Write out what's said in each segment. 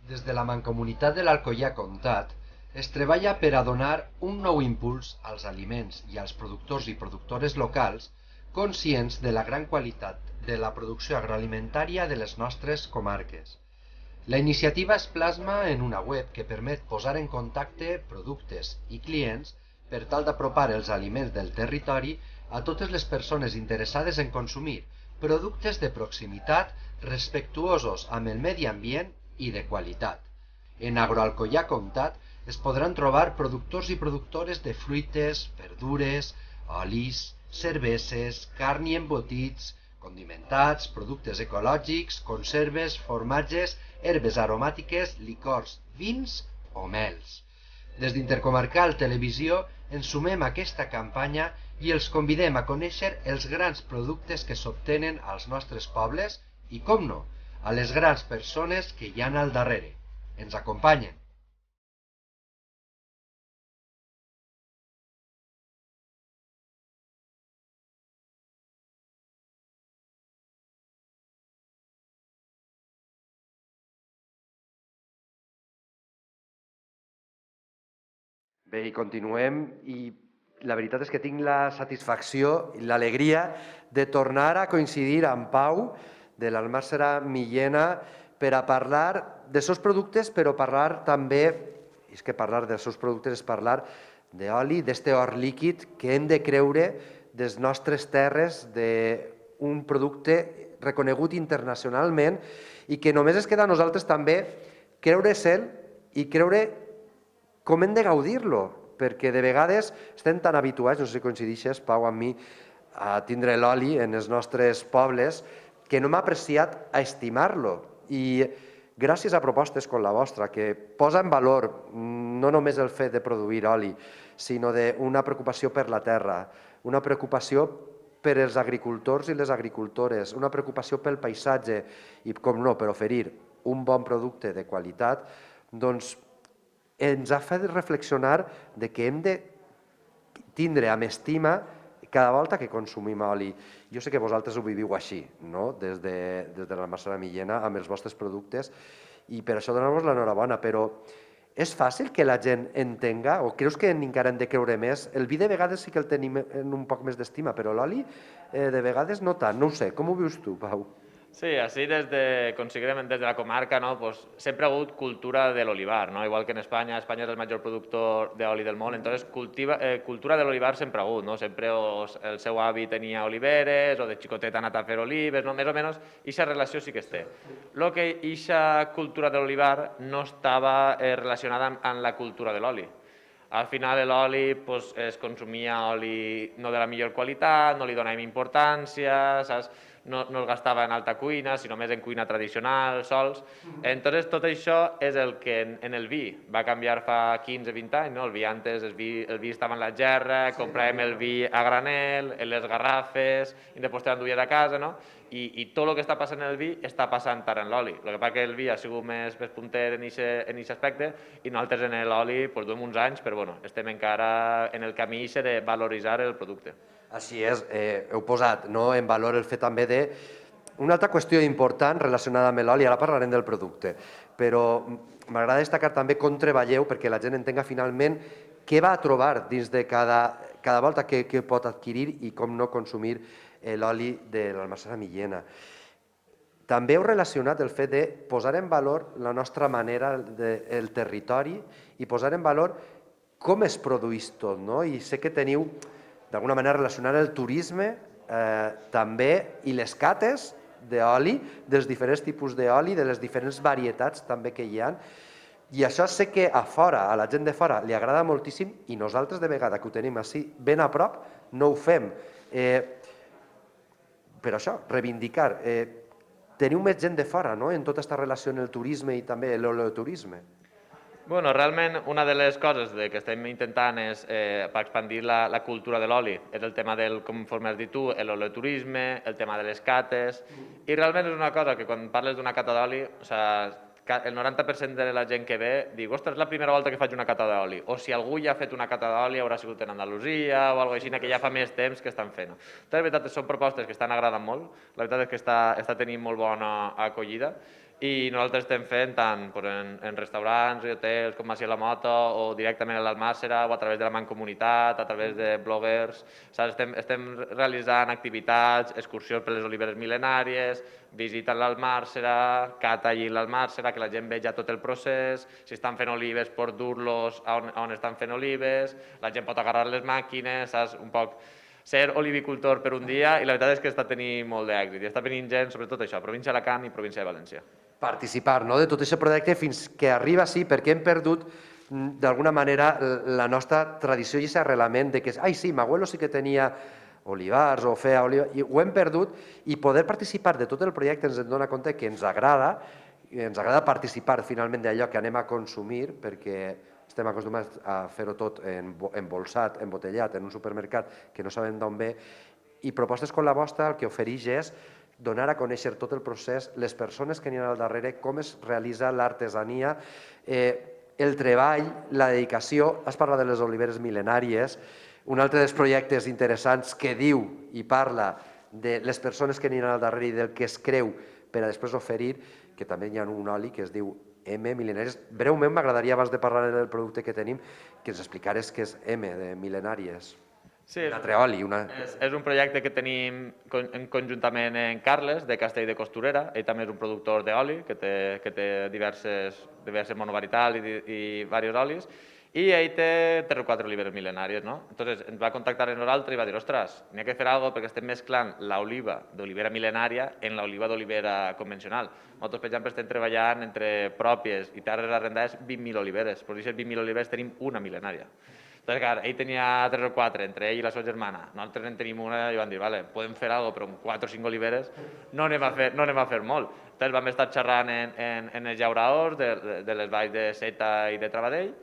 Des de la Mancomunitat de l'Alcoià Comtat es treballa per a donar un nou impuls als aliments i als productors i productores locals conscients de la gran qualitat de la producció agroalimentària de les nostres comarques. La iniciativa es plasma en una web que permet posar en contacte productes i clients per tal d'apropar els aliments del territori a totes les persones interessades en consumir productes de proximitat respectuosos amb el medi ambient i de qualitat. En Agroalcoià Comtat es podran trobar productors i productores de fruites, verdures, olis, cerveses, carn i embotits, condimentats, productes ecològics, conserves, formatges, herbes aromàtiques, licors, vins o mels. Des d'Intercomarcal Televisió ens sumem a aquesta campanya i els convidem a conèixer els grans productes que s'obtenen als nostres pobles i, com no, a les grans persones que hi han al darrere. Ens acompanyen. Bé, i continuem i la veritat és que tinc la satisfacció i l'alegria de tornar a coincidir amb Pau de l'Almàssera Millena per a parlar dels seus productes, però parlar també, és que parlar dels seus productes és parlar d'oli, d'este or líquid que hem de creure des nostres terres d'un producte reconegut internacionalment i que només es queda a nosaltres també creure-se'l i creure com hem de gaudir-lo, perquè de vegades estem tan habituats, no sé si coincideixes, Pau, amb mi, a tindre l'oli en els nostres pobles, que no m'ha apreciat a estimar-lo. I gràcies a propostes com la vostra, que posa en valor no només el fet de produir oli, sinó d'una preocupació per la terra, una preocupació per als agricultors i les agricultores, una preocupació pel paisatge i, com no, per oferir un bon producte de qualitat, doncs ens ha fet reflexionar de que hem de tindre amb estima cada volta que consumim oli. Jo sé que vosaltres ho viviu així, no? Des de l'Almàssera Millena, amb els vostres productes, i per això donar-vos l'enhorabona, però és fàcil que la gent entenga, o creus que encara hem de creure més? El vi de vegades sí que el tenim en un poc més d'estima, però l'oli de vegades no tant, no ho sé. Com ho vius tu, Pau? Sí, així considerem des de la comarca, no? Pues, sempre ha hagut cultura de l'olivar, no? Igual que en Espanya, Espanya és el major productor d'oli del món, entonces cultura de l'olivar sempre ha hagut, no? Sempre el seu avi tenia oliveres, o de xicotet ha anat a fer olives, no? Més o menys, aquesta relació sí que es té. El que aquesta cultura de l'olivar no estava relacionada amb la cultura de l'oli. Al final l'oli pues, es consumia oli no de la millor qualitat, no li donàvem importància, saps? No es gastava en alta cuina, sinó més en cuina tradicional, sols. Entonces, tot això és el que en el vi va canviar fa 15-20 anys. No? El vi antes, el vi estava en la gerra, compràvem el vi a granel, en les garrafes, i després te l'enduies a casa, no? I tot el que està passant en el vi està passant ara en l'oli. El que passa que el vi ha sigut més punter en aquest aspecte i nosaltres en l'oli pues, duem uns anys, però bueno, estem encara en el camí de valoritzar el producte. Així és, heu posat en valor el fet també de una altra qüestió important relacionada amb l'oli, ara parlarem del producte, però m'agrada destacar també com treballeu perquè la gent entenga finalment què va a trobar dins de cada volta que pot adquirir i com no consumir l'oli de l'Almàssera Millena. També heu relacionat el fet de posar en valor la nostra manera, el territori i posar en valor com es produeix tot, no? I sé que teniu d'alguna manera relacionar el turisme també i les cates d'oli, dels diferents tipus d'oli, de les diferents varietats també que hi ha. I això sé que a fora, a la gent de fora, li agrada moltíssim i nosaltres de vegada que ho tenim així ben a prop no ho fem. Per això, reivindicar. Teniu més gent de fora en tota aquesta relació en el turisme i també l'oleoturisme. Bueno, realment una de les coses que estem intentant és per expandir la cultura de l'oli és el tema del, com has dit tu, l'oleoturisme, el tema de les cates, i realment és una cosa que quan parles d'una cata d'oli, el 90% de la gent que ve diu, ostres, és la primera volta que faig una cata d'oli, o si algú ja ha fet una cata d'oli haurà sigut en Andalusia o alguna cosa així, que ja fa més temps que estan fent. La veritat són propostes que estan agradant molt, la veritat és que està tenint molt bona acollida, i nosaltres estem fent tant en restaurants i hotels com Masia la Mota o directament a l'Almàssera o a través de la Mancomunitat, a través de bloggers. Estem realitzant activitats, excursions per les oliveres mil·lenàries, visita a l'Almàssera, cata allí a l'Almàssera, que la gent veja tot el procés, si estan fent olives, per dur-los a on estan fent olives, la gent pot agarrar les màquines, saps? Un poc ser olivicultor per un dia, i la veritat és que està tenint molt d'èxit. I està venint gent, sobretot això, província d'Alacant i província de València. Participar, no?, de tot aquest projecte fins que arriba així, perquè hem perdut d'alguna manera la nostra tradició i aquest arrelament de que, ai sí, m'abuelo sí que tenia olivars o feia olivars, i ho hem perdut, i poder participar de tot el projecte ens dona compte que ens agrada participar finalment d'allò que anem a consumir, perquè estem acostumats a fer-ho tot embolsat, embotellat, en un supermercat que no sabem d'on ve, i propostes com la vostra el que ofereix és donar a conèixer tot el procés, les persones que n'hi ha al darrere, com es realitza l'artesania, el treball, la dedicació. Has parlat de les oliveres mil·lenàries, un altre dels projectes interessants que diu i parla de les persones que n'hi ha al darrere i del que es creu per a després oferir, que també hi ha un oli que es diu M Mil·lenàries. Breument m'agradaria, abans de parlar del producte que tenim, que ens explicares què és M de Mil·lenàries. Sí, un altre oli. És un projecte que tenim conjuntament en Carles, de Castell de Costurera. Ell també és un productor d'oli, que té diverses monovaritals i diversos olis, i ell té 3 o 4 oliveres mil·lenàries, no? Entonces ens va contactar a nosaltres i va dir, ostres, n'hi ha que fer alguna cosa perquè estem mesclant l'oliva d'olivera mil·lenària en l'oliva d'olivera convencional. Nosaltres, per exemple, estem treballant entre pròpies i terres arrendades 20.000 oliveres. Per aquestes 20.000 oliveres tenim una mil·lenària. Entonces, clar, ell tenia 3 o 4, entre ell i la seva germana. Nosaltres en tenim una i van dir, vale, podem fer alguna cosa, però amb 4 o 5 oliveres no anem a fer molt. Entonces vam estar xerrant en els llauraors de les valls de Seta i de Travadell,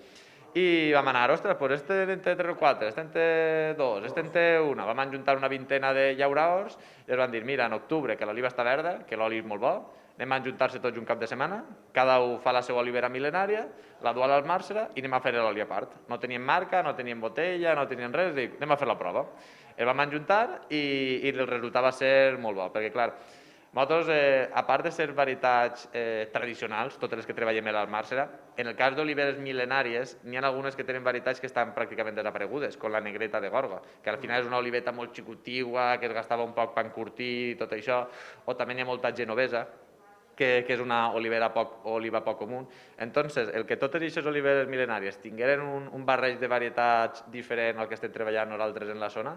i vam anar, ostres, pues este en té 3 o 4, este en té 2, este en té 1. Vam ajuntar una vintena de llauraors i ens van dir, mira, en octubre, que l'oliva està verda, que l'oli és molt bo, anem a ajuntar-se tots un cap de setmana, cada un fa la seva olivera mil·lenària, la du a l'Almàssera i anem a fer l'oli a part. No teníem marca, no teníem botella, no teníem res, dic, anem a fer la prova. El vam ajuntar i el resultat va ser molt bo, perquè clar, nosaltres, a part de ser varietats tradicionals, totes les que treballem a l'Almàssera, en el cas d'oliveres mil·lenàries, n'hi ha algunes que tenen varietats que estan pràcticament desaparegudes, com la negreta de Gorga, que al final és una oliveta molt xicotigua, que es gastava un poc per encurtir i tot això, o també n'hi ha molta genovesa, que és una oliva poc comú. Entonces, el que totes aquestes oliveres mil·lenàries tingueren un barreig de varietats diferent al que estem treballant nosaltres en la zona,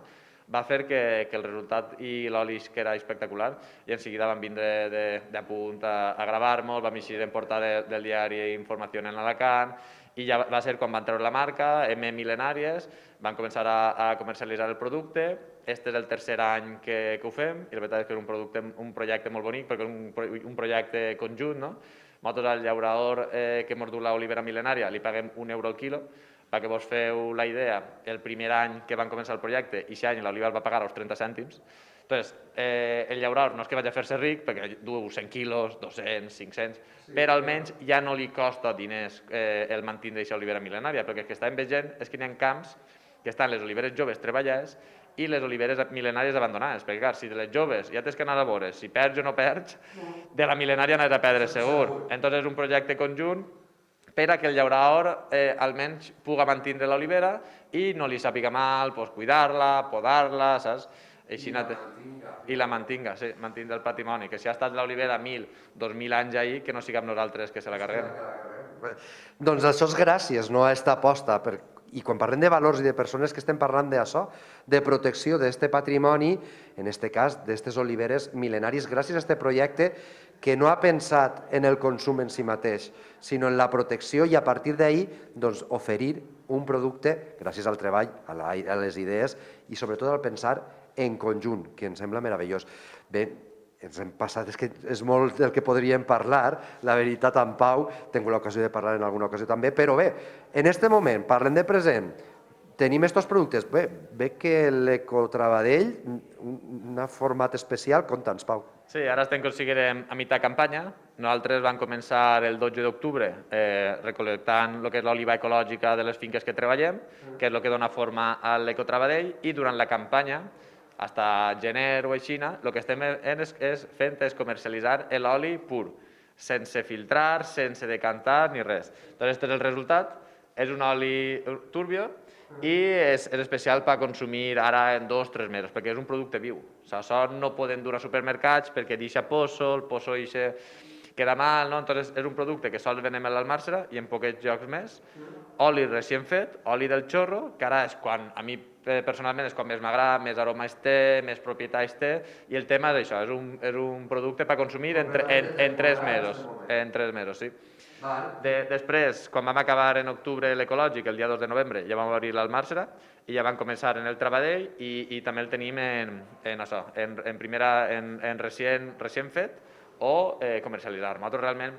va fer que el resultat i l'oli que era espectacular, i en seguida vam vindre de punt a gravar-nos, vam eixir en portada del diari Informació en Alacant, i ja va ser quan van treure la marca, M Mil·lenàries, van començar a comercialitzar el producte. Este és el tercer any que ho fem, i la veritat és que és un projecte molt bonic, perquè és un projecte conjunt, no? Nosaltres al llaurador que mos du l'olivera mil·lenària li paguem €1 al quilo. Perquè vos feu la idea, el primer any que van començar el projecte, i aquest any l'oliva el va pagar als 30 cèntims. Entonces, el llaurador no és que vagi a fer-se ric, perquè du 100 quilos, 200, 500, però almenys ja no li costa diners el mantindre aquesta olivera mil·lenària, perquè el que estàvem veient és que hi ha camps que estan les oliveres joves treballades i les oliveres mil·lenàries abandonades, perquè clar, si de les joves ja tens que anar a veure si perds o no perds, de la mil·lenària n'has de perdre segur. Entonces és un projecte conjunt per a que el llaurador almenys pugui mantenir l'olivera i no li sàpiga mal cuidar-la, podar-la, saps? I la mantinga, sí, mantenir el patrimoni, que si ha estat l'olivera 1.000, 2.000 anys ahir, que no siguem nosaltres que se la carreguem. Doncs això és gràcies, no, a aquesta aposta. I quan parlem de valors i de persones que estem parlant d'això, de protecció d'aquest patrimoni, en aquest cas d'aquestes oliveres mil·lenàries, gràcies a aquest projecte que no ha pensat en el consum en si mateix, sinó en la protecció, i a partir d'ahir oferir un producte gràcies al treball, a les idees i sobretot al pensar en conjunt, que em sembla meravellós. Bé, ens hem passat, és que és molt del que podríem parlar, la veritat, en Pau, tinc l'ocasió de parlar en alguna ocasió també, però bé, en aquest moment, parlem de present, tenim aquests productes, bé que l'Ecotrabadell, un format especial, conta'ns, Pau. Sí, ara estem aconseguirem a mitjà campanya. Nosaltres vam començar el 12 d'octubre recol·lectant el que és l'oliva ecològica de les finques que treballem, que és el que dona forma a l'Ecotrabadell, i durant la campanya, fins a gener o així, el que estem fent és comercialitzar l'oli pur. sense filtrar, sense decantar ni res. Doncs aquest és el resultat. És un oli turbio i és especial per consumir ara en 2 o 3 mesos, perquè és un producte viu. Això no poden dur a supermercats perquè deixa pozo, el pozo queda mal, no? Entonces és un producte que sols venem a l'Almàssera i en poquets llocs més. Oli recient fet, oli del xorro, que ara és quan, a mi personalment és quan més m'agrada, més aroma té, més propietats té, i el tema és això, és un producte per consumir en 3 mesos. En 3 mesos, sí. Després, quan vam acabar en octubre l'ecològic, el dia 2 de novembre, ja vam obrir l'Almàssera i ja vam començar en el Travadell i també el tenim en recient fet o comercialitzar. Nosaltres realment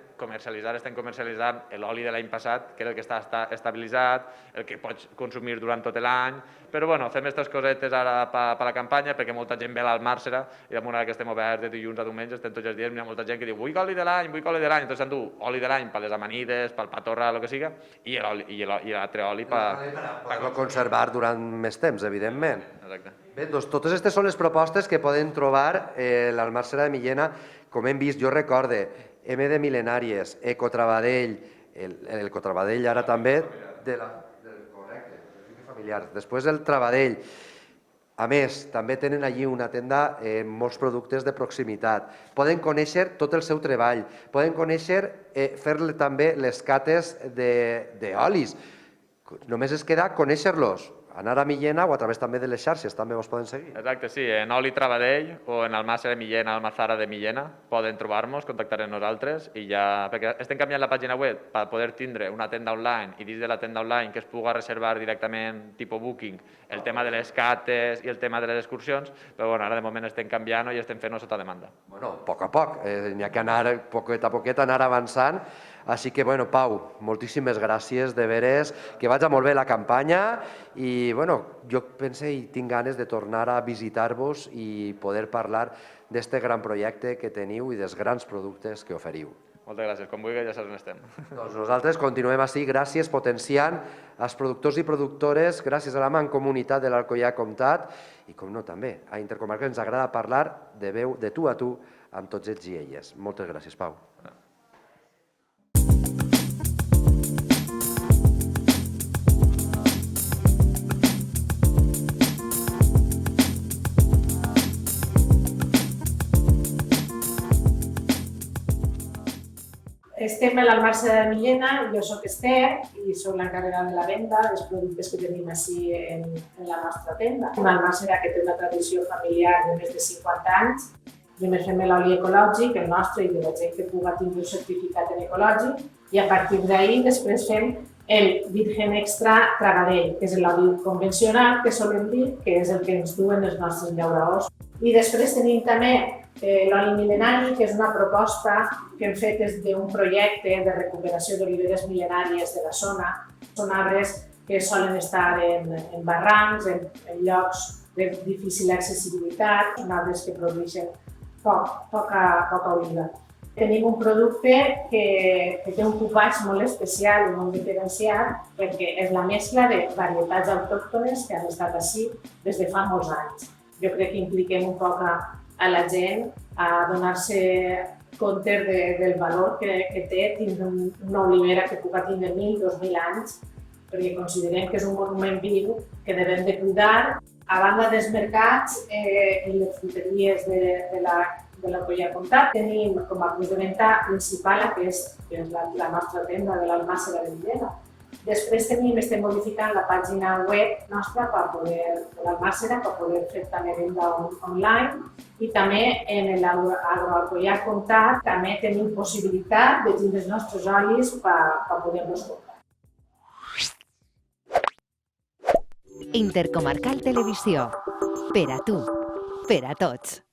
estem comercialitzant l'oli de l'any passat, que és el que està estabilitzat, el que pots consumir durant tot l'any, però bueno, fem aquestes cosetes ara per la campanya perquè molta gent ve a l'Almàssera i de manera que estem oberts de dilluns a diumenge, estem tots els dies, hi ha molta gent que diu vull oli de l'any, entonces s'endú oli de l'any per les amanides, pel pa torra, el que siga, i l'altre oli per conservar durant més temps, evidentment. Exacte. Bé, doncs totes aquestes són les propostes que poden trobar l'Almàssera de Millena. Com hem vist, jo recorde, M de Mil·lenàries, Ecotravadell, l'Ecotravadell ara també, correcte, familiar. Després el Travadell. A més, també tenen allí una tenda amb molts productes de proximitat. Poden conèixer tot el seu treball, poden conèixer, fer-le també les cates d'olis. Només es queda conèixer-los. Anar a Millena o a través també de les xarxes també us poden seguir. Exacte, sí, en Oli Travadell o en Almàssera de Millena, Almazara de Millena, poden trobar-nos, contactar amb nosaltres i ja, perquè estem canviant la pàgina web per poder tindre una tenda online i dins de la tenda online que es pugui reservar directament tipus booking el tema de les cates i el tema de les excursions, però bueno, ara de moment estem canviant i estem fent-ho sota demanda. Bueno, a poc, n'hi ha que anar poquet a poquet, anar avançant. Així que, bueno, Pau, moltíssimes gràcies, de veres, que vagi molt bé la campanya i, bueno, jo pense i tinc ganes de tornar a visitar-vos i poder parlar d'aquest gran projecte que teniu i dels grans productes que oferiu. Moltes gràcies, com vulguis ja saps on estem. Doncs nosaltres continuem així, gràcies, potenciant els productors i productores, gràcies a la Mancomunitat de l'Alcoià Comtat i, com no, també a Intercomarca ens agrada parlar de veu de tu a tu amb tots ells i elles. Moltes gràcies, Pau. Estem a l'Almàssera de Millena, jo soc Esther i soc l'encarregada de la venda dels productes que tenim així en la nostra tenda. Una almàssera que té una tradició familiar de més de 50 anys. Primer fem l'oli ecològic, el nostre i de la gent que pugui tenir un certificat en ecològic, i a partir d'ahir després fem el Virgen Extra Travadell, que és l'oli convencional, que solem dir que és el que ens duen els nostres llauradors. I després tenim també l'oli mil·lenari, que és una proposta que hem fet des d'un projecte de recuperació d'oliveres mil·lenàries de la zona. Són arbres que solen estar en barrancs, en llocs de difícil accessibilitat, són arbres que produeixen poca oliva. Tenim un producte que té un cupatge molt especial i molt diferenciat perquè és la mescla de varietats autòctones que han estat així des de fa molts anys. Jo crec que impliquem un poc a la gent a donar-se compte del valor que té tindre una olivera que pugui tindre 1.000, 2.000 anys, perquè considerem que és un monument viu que devem de cuidar. A banda dels mercats i les fruiteries de l'Alcoià Comtat, tenim com a punts de venda principal que és la nostra tenda de l'Almàssera de Millena. Després estem modificant la pàgina web nostra de l'Almàssera per poder fer també venda online i també en l'Alcoià Comtat també tenim possibilitat de tindre els nostres olis per poder-los comprar. Intercomarcal Televisió. Per a tu, per a tots.